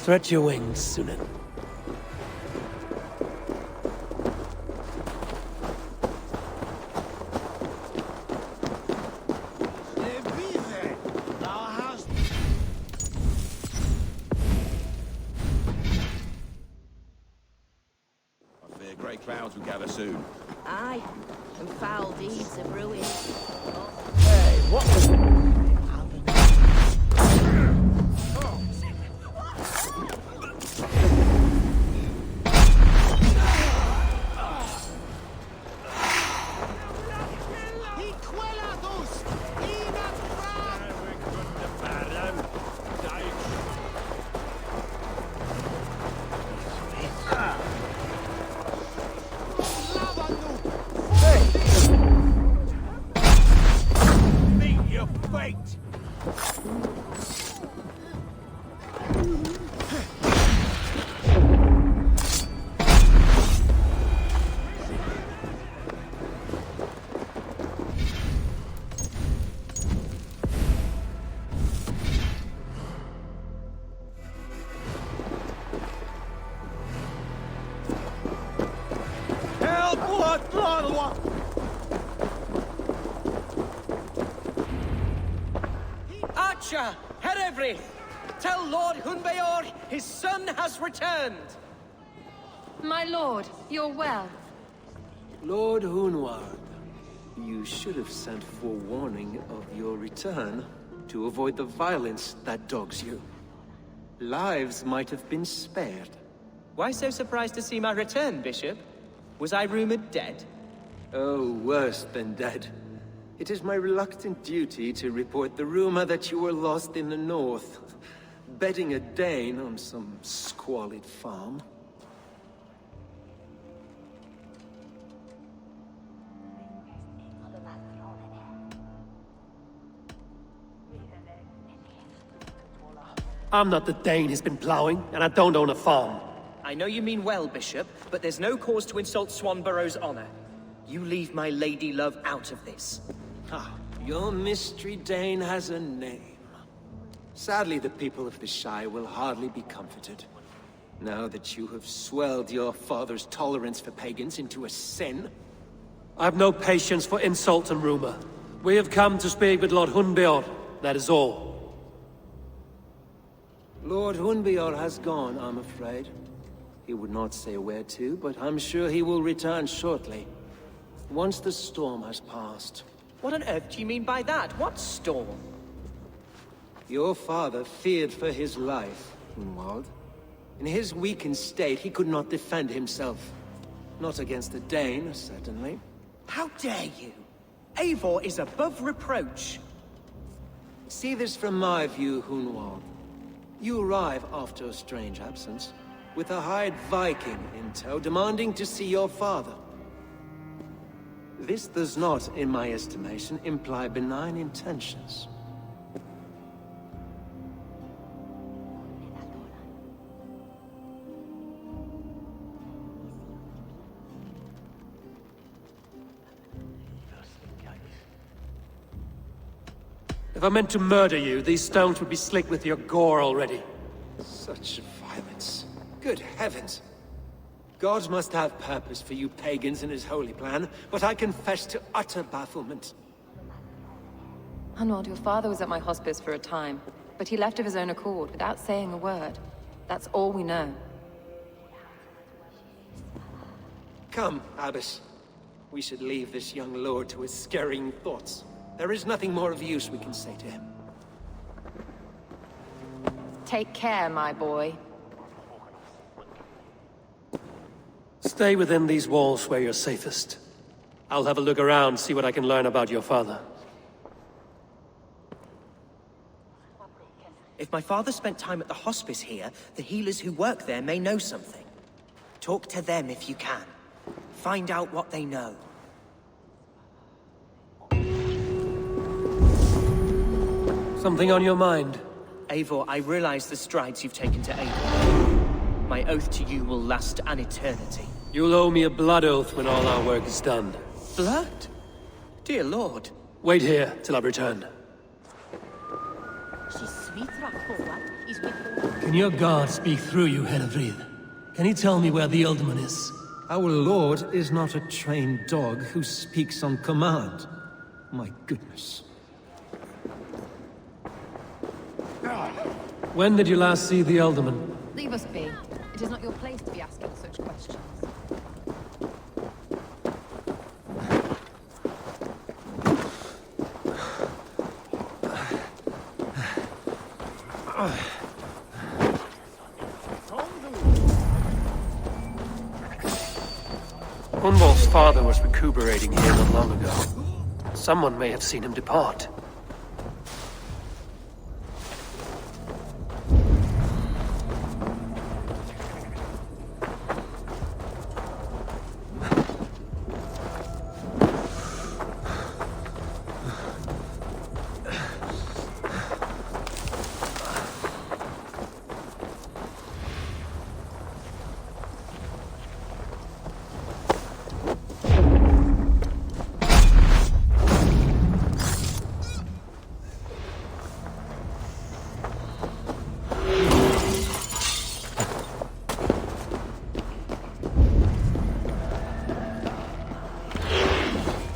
Stretch your wings, Sunan. I fear great clouds will gather soon. Aye, and foul deeds of ruin. Hey, what the... Archer, Herevri, tell Lord Hunbeor his son has returned. My lord, you're well. Lord Hunward, you should have sent forewarning of your return to avoid the violence that dogs you. Lives might have been spared. Why so surprised to see my return, Bishop? Was I rumored dead? Oh, worse than dead. It is my reluctant duty to report the rumor that you were lost in the north, bedding a Dane on some squalid farm. I'm not the Dane he's been plowing, and I don't own a farm. I know you mean well, Bishop, but there's no cause to insult Swanborough's honor. You leave my lady love out of this. Ah, your mystery Dane has a name. Sadly, the people of the Shire will hardly be comforted. Now that you have swelled your father's tolerance for pagans into a sin. I've no patience for insult and rumor. We have come to speak with Lord Hunbeor, that is all. Lord Hunbeor has gone, I'm afraid. He would not say where to, but I'm sure he will return shortly. Once the storm has passed. What on earth do you mean by that? What storm? Your father feared for his life, Hunwald. In his weakened state, he could not defend himself. Not against a Dane, certainly. How dare you? Eivor is above reproach. See this from my view, Hunwald. You arrive after a strange absence, with a hired Viking in tow, demanding to see your father. This does not, in my estimation, imply benign intentions. If I meant to murder you, these stones would be slick with your gore already. Such violence. Good heavens. God must have purpose for you pagans in his holy plan, but I confess to utter bafflement. Hunwald, your father was at my hospice for a time, but he left of his own accord without saying a word. That's all we know. Come, Abbess. We should leave this young lord to his scurrying thoughts. There is nothing more of use we can say to him. Take care, my boy. Stay within these walls where you're safest. I'll have a look around, see what I can learn about your father. If my father spent time at the hospice here, the healers who work there may know something. Talk to them if you can. Find out what they know. Something on your mind? Eivor, I realize the strides you've taken to Eivor. My oath to you will last an eternity. You'll owe me a blood oath when all our work is done. Blood? Dear Lord. Wait here till I return. She's sweet, Rakboa. He's with Can your God speak through you, Henevrid? Can he tell me where the Ealdorman is? Our lord is not a trained dog who speaks on command. My goodness. When did you last see the Ealdorman? Leave us be. It is not your place to be asking such questions. Hunwald's father was recuperating here not long ago. Someone may have seen him depart.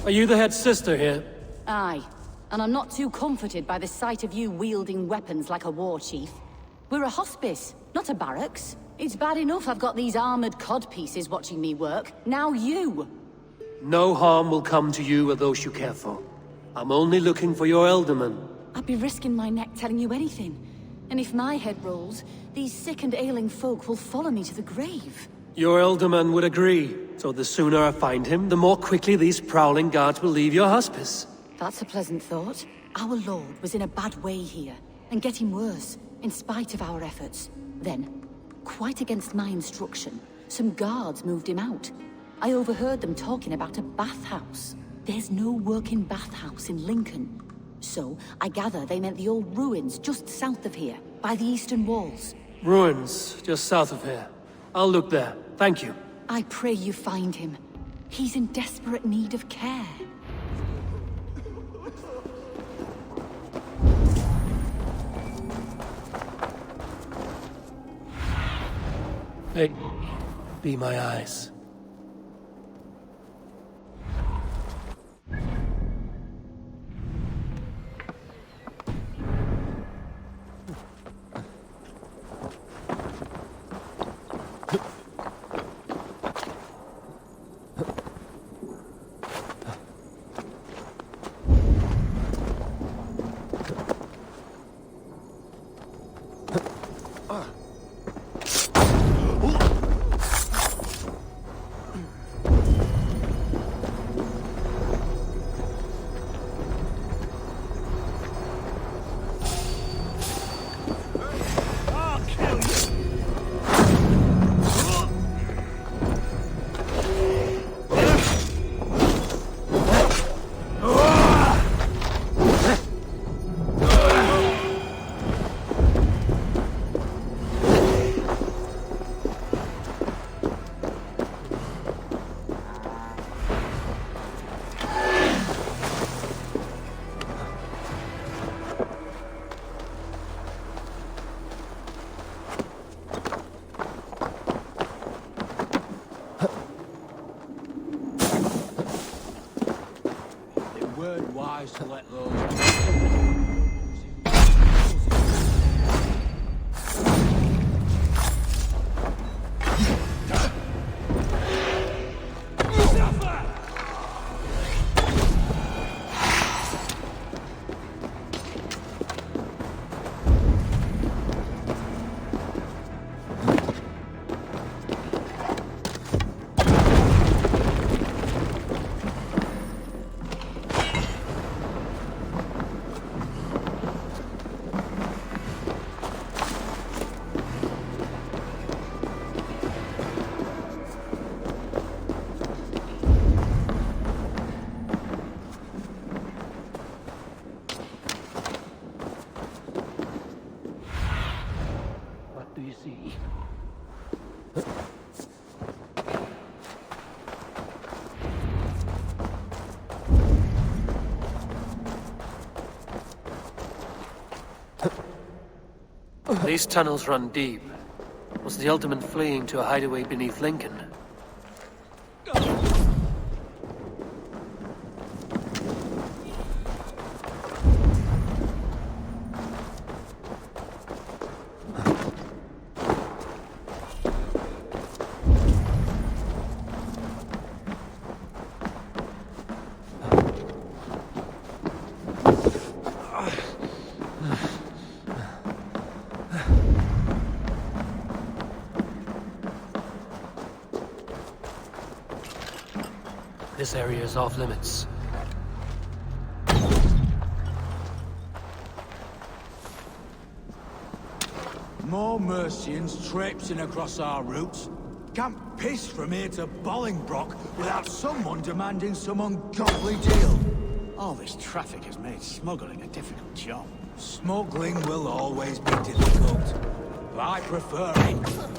Are you the head sister here? Aye. And I'm not too comforted by the sight of you wielding weapons like a war chief. We're a hospice, not a barracks. It's bad enough I've got these armored codpieces watching me work. Now you! No harm will come to you or those you care for. I'm only looking for your Ealdorman. I'd be risking my neck telling you anything. And if my head rolls, these sick and ailing folk will follow me to the grave. Your Ealdorman would agree. So the sooner I find him, the more quickly these prowling guards will leave your hospice. That's a pleasant thought. Our lord was in a bad way here, and getting worse, in spite of our efforts. Then, quite against my instruction, some guards moved him out. I overheard them talking about a bathhouse. There's no working bathhouse in Lincoln. So, I gather they meant the old ruins just south of here, by the eastern walls. Ruins, just south of here. I'll look there. Thank you. I pray you find him. He's in desperate need of care. Hey, be my eyes. Weren't wise to let those... These tunnels run deep. Was the Ultimate fleeing to a hideaway beneath Lincoln? This area is off limits. More Mercians traipsing across our routes. Can't piss from here to Bolingbroke without someone demanding some ungodly deal. All this traffic has made smuggling a difficult job. Smuggling will always be difficult. But I prefer it.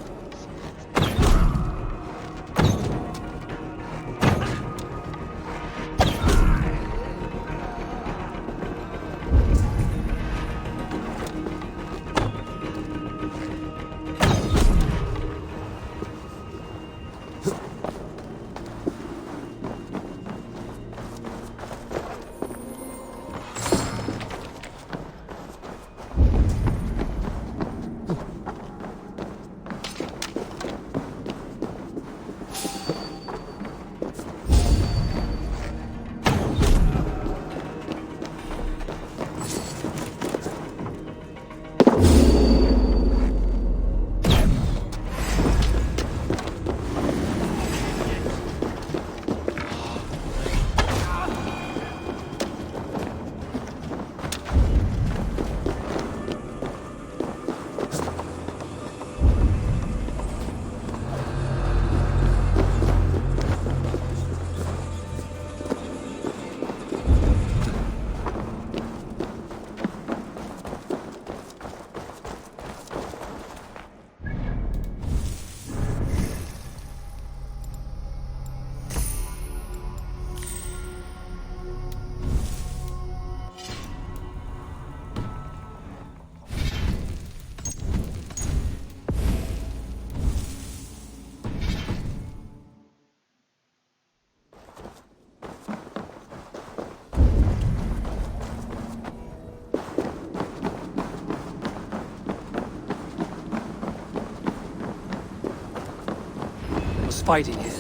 Fighting here.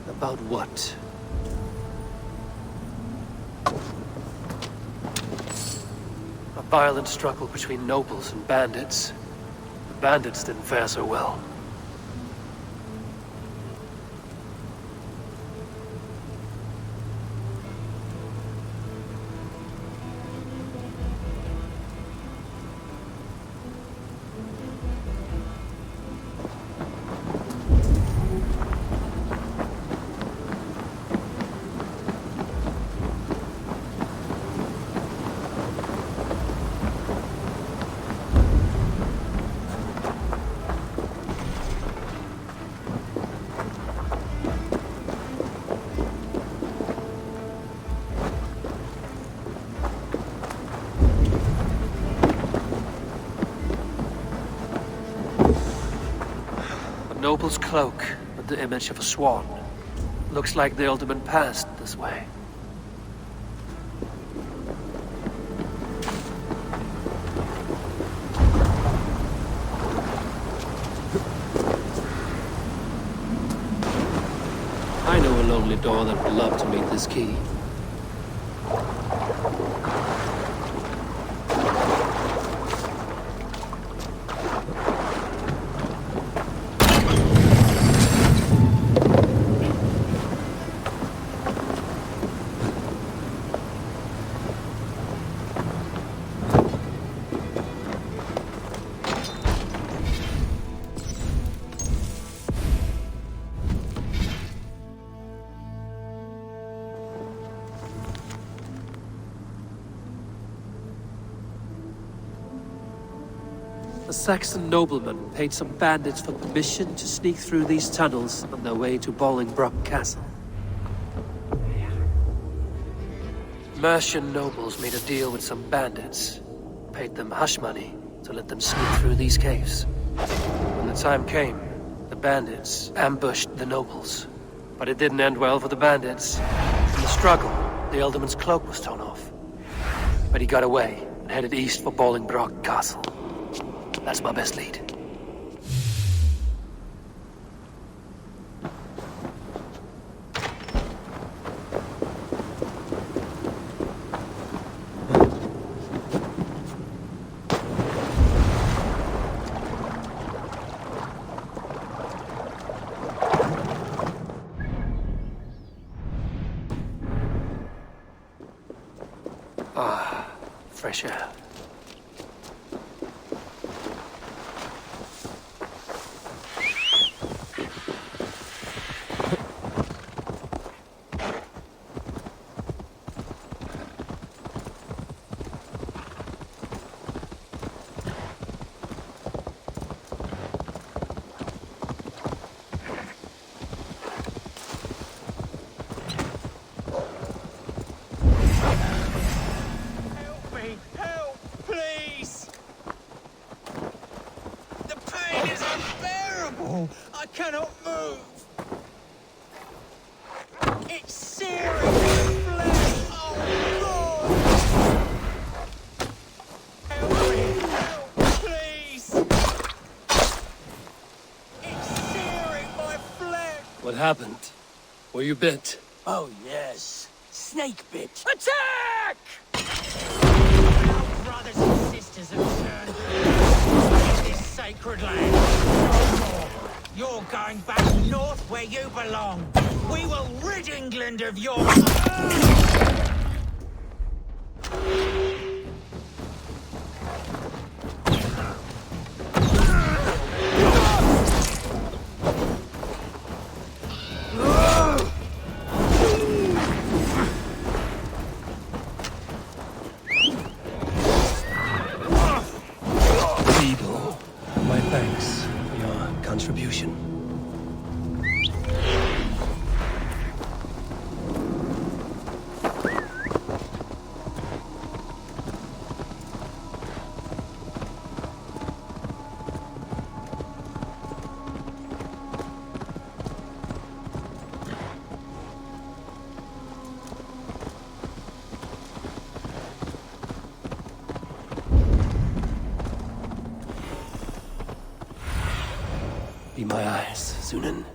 About what? A violent struggle between nobles and bandits. The bandits didn't fare so well. Noble's cloak with the image of a swan. Looks like the Ultimate passed this way. I know a lonely door that would love to meet this key. A Saxon nobleman paid some bandits for permission to sneak through these tunnels on their way to Bolingbroke Castle. Mercian nobles made a deal with some bandits, paid them hush money to let them sneak through these caves. When the time came, the bandits ambushed the nobles. But it didn't end well for the bandits. In the struggle, the Elderman's cloak was torn off. But he got away and headed east for Bolingbroke Castle. That's my best lead. Fresh air. I cannot move. It's searing my flesh. Oh, God. Help me. Help, please. It's searing my flesh. What happened? Were you bit? Oh, yes. Snake bit. Attack! Our brothers and sisters have turned this sacred land. No more. You're going back north where you belong. We will rid England of your... Feeble. My thanks for your contribution. Be my eyes, Sunan.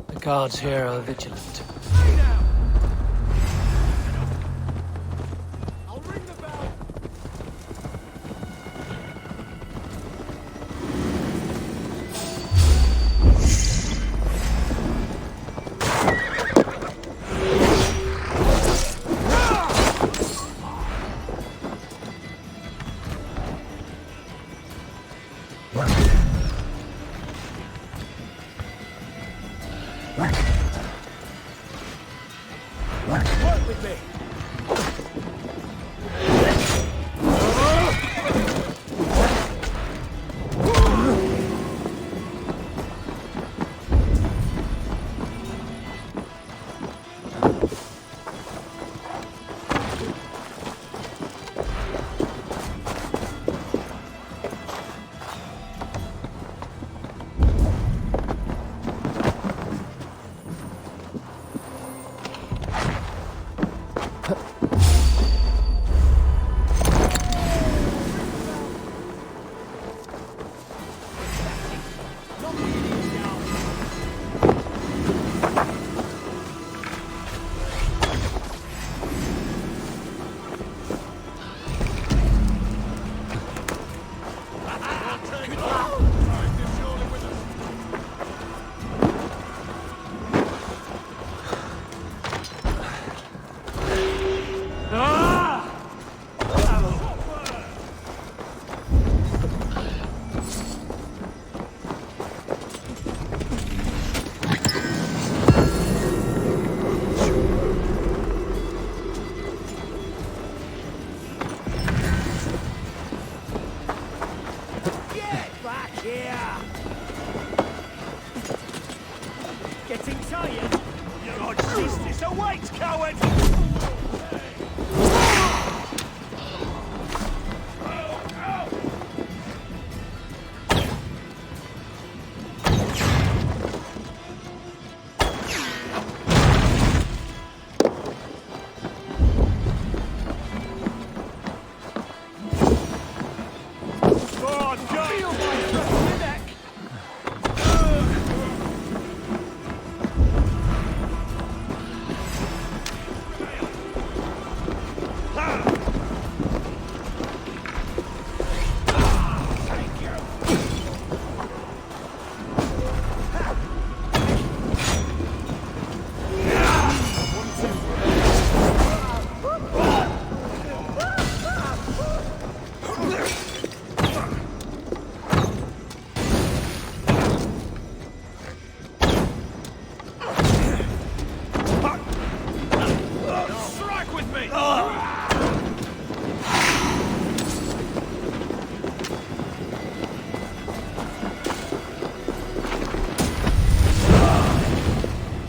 The guards here are vigilant. I'll ring the bell.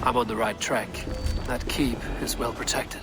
I'm on the right track. That keep is well protected.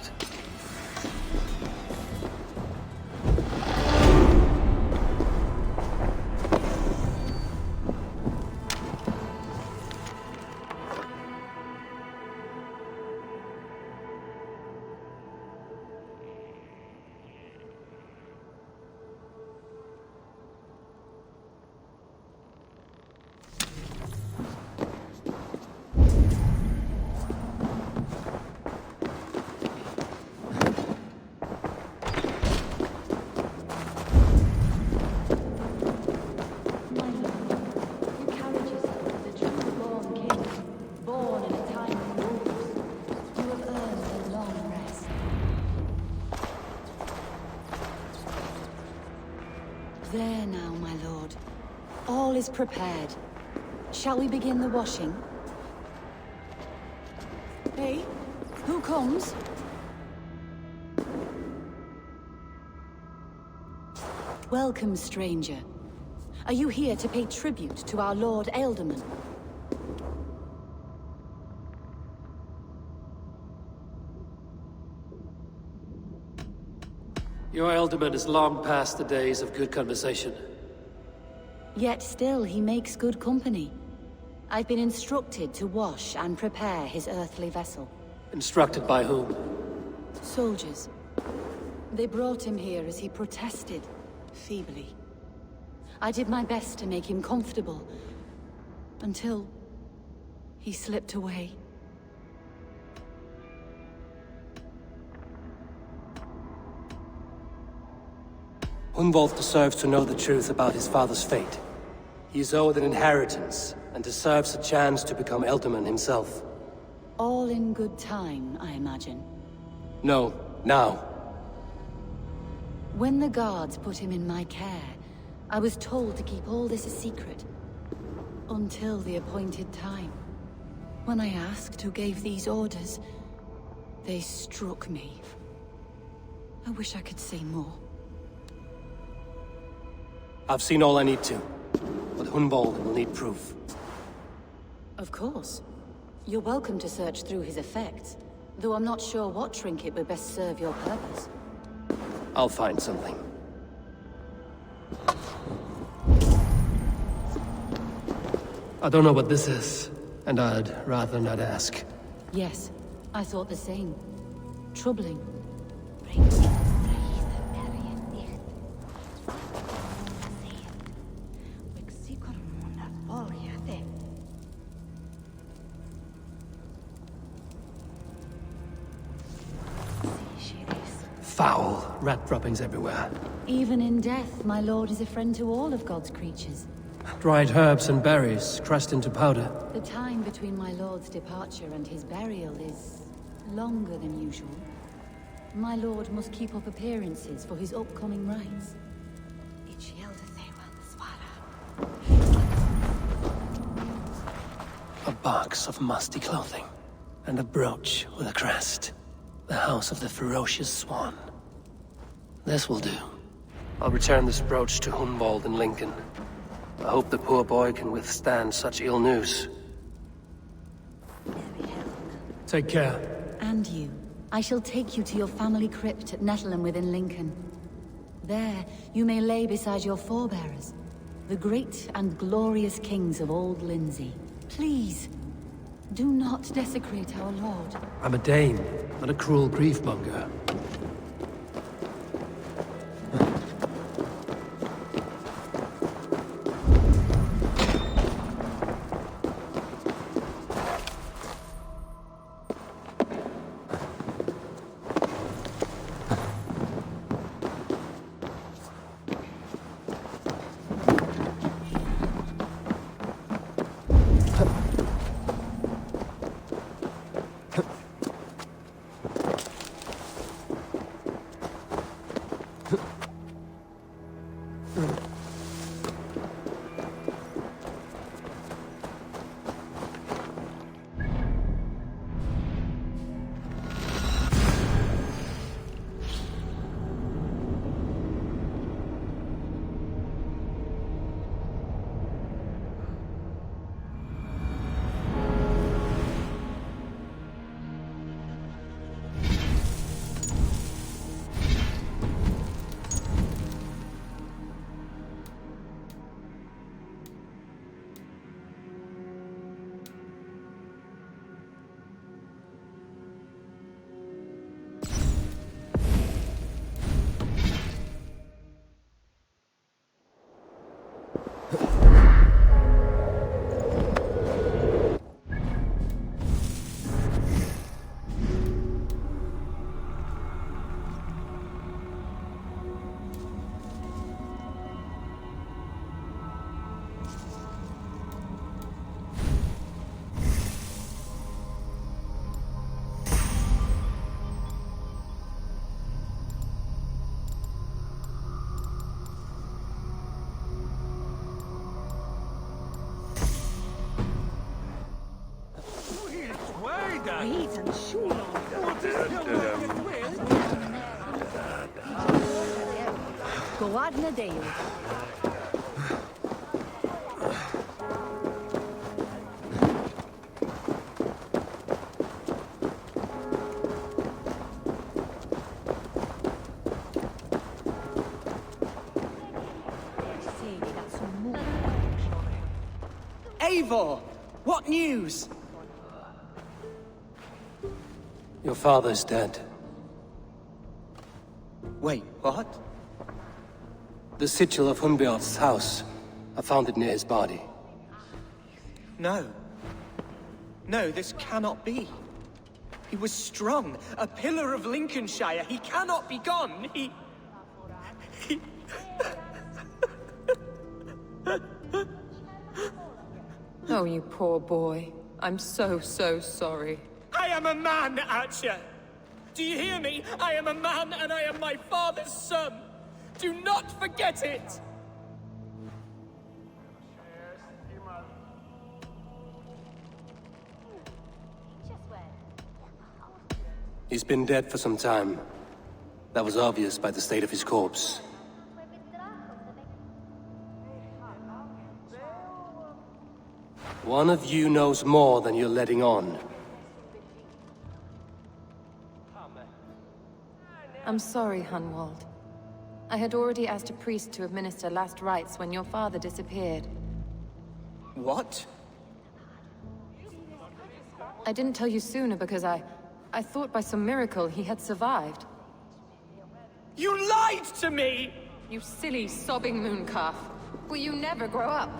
There now, my lord. All is prepared. Shall we begin the washing? Hey, who comes? Welcome, stranger. Are you here to pay tribute to our Lord Ealdorman? Your Ealdorman is long past the days of good conversation. Yet still he makes good company. I've been instructed to wash and prepare his earthly vessel. Instructed by whom? Soldiers. They brought him here as he protested, feebly. I did my best to make him comfortable, until he slipped away. Hunwald deserves to know the truth about his father's fate. He is owed an inheritance, and deserves a chance to become Ealdorman himself. All in good time, I imagine. No, now. When the guards put him in my care, I was told to keep all this a secret. Until the appointed time. When I asked who gave these orders, they struck me. I wish I could say more. I've seen all I need to, but Hunwald will need proof. Of course. You're welcome to search through his effects, though I'm not sure what trinket would best serve your purpose. I'll find something. I don't know what this is, and I'd rather not ask. Yes, I thought the same. Troubling. Foul rat droppings everywhere. Even in death, my lord is a friend to all of God's creatures. Dried herbs and berries crushed into powder. The time between my lord's departure and his burial is longer than usual. My lord must keep up appearances for his upcoming rites. A box of musty clothing, and a brooch with a crest. The House of the Ferocious Swan. This will do. I'll return this brooch to Hunwald in Lincoln. I hope the poor boy can withstand such ill news. Take care. And you. I shall take you to your family crypt at Nettleton within Lincoln. There, you may lay beside your forebearers, the great and glorious kings of Old Lindsey. Please, do not desecrate our lord. I'm a Dane, not a cruel griefmonger. Goadna Dale. Eivor! What news? Your father's dead. Wait, what? The sigil of Hunbjorn's house. I found it near his body. No. No, this cannot be. He was strong, a pillar of Lincolnshire. He cannot be gone. He... Oh, you poor boy. I'm so sorry. I am a man, Archer! Do you hear me? I am a man and I am my father's son! Do not forget it! He's been dead for some time. That was obvious by the state of his corpse. One of you knows more than you're letting on. I'm sorry, Hunwald. I had already asked a priest to administer last rites when your father disappeared. What? I didn't tell you sooner because I thought by some miracle he had survived. You lied to me! You silly, sobbing mooncalf. Will you never grow up?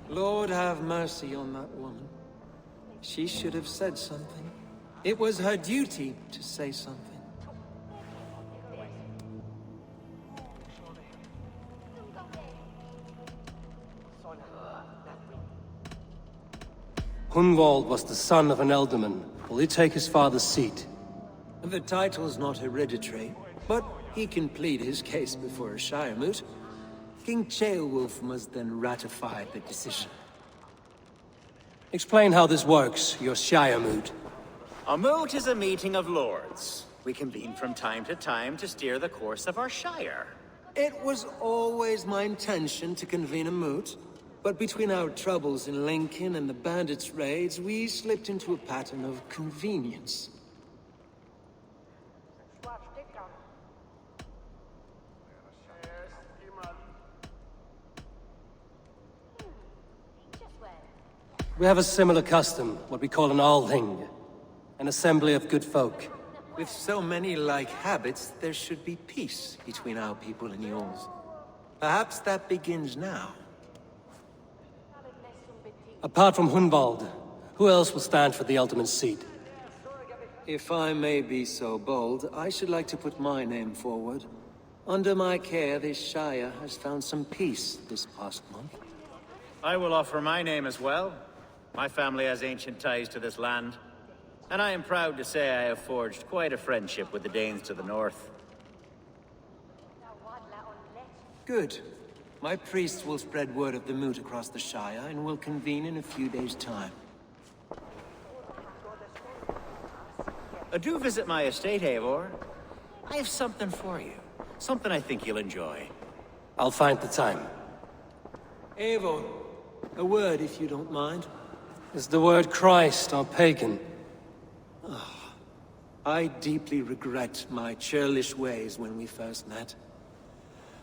Lord have mercy on that woman. She should have said something. It was her duty to say something. Hunwald was the son of an ealdorman. Will he take his father's seat? The title's not hereditary, but he can plead his case before a Shire moot. King Ceolwulf must then ratify the decision. Explain how this works, your Shire moot. A moot is a meeting of lords. We convene from time to time to steer the course of our Shire. It was always my intention to convene a moot, but between our troubles in Lincoln and the bandits' raids, we slipped into a pattern of convenience. We have a similar custom, what we call an Althing. An assembly of good folk. With so many like habits, there should be peace between our people and yours. Perhaps that begins now. Apart from Hunwald, who else will stand for the ultimate seat? If I may be so bold, I should like to put my name forward. Under my care, this Shire has found some peace this past month. I will offer my name as well. My family has ancient ties to this land. And I am proud to say I have forged quite a friendship with the Danes to the north. Good. My priests will spread word of the moot across the Shire, and will convene in a few days' time. Do visit my estate, Eivor. I have something for you. Something I think you'll enjoy. I'll find the time. Eivor, a word if you don't mind. Is the word Christ or pagan? I deeply regret my churlish ways when we first met.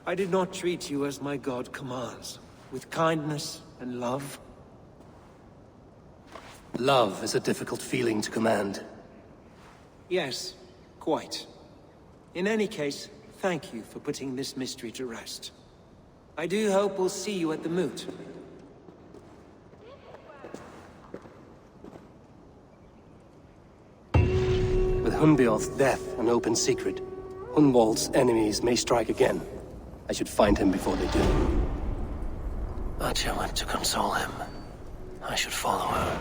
I did not treat you as my god commands, with kindness and love. Love is a difficult feeling to command. Yes, quite. In any case, thank you for putting this mystery to rest. I do hope we'll see you at the moot. With Hunbjorn's death an open secret, Hunwald's enemies may strike again. I should find him before they do. Atya went to console him. I should follow her.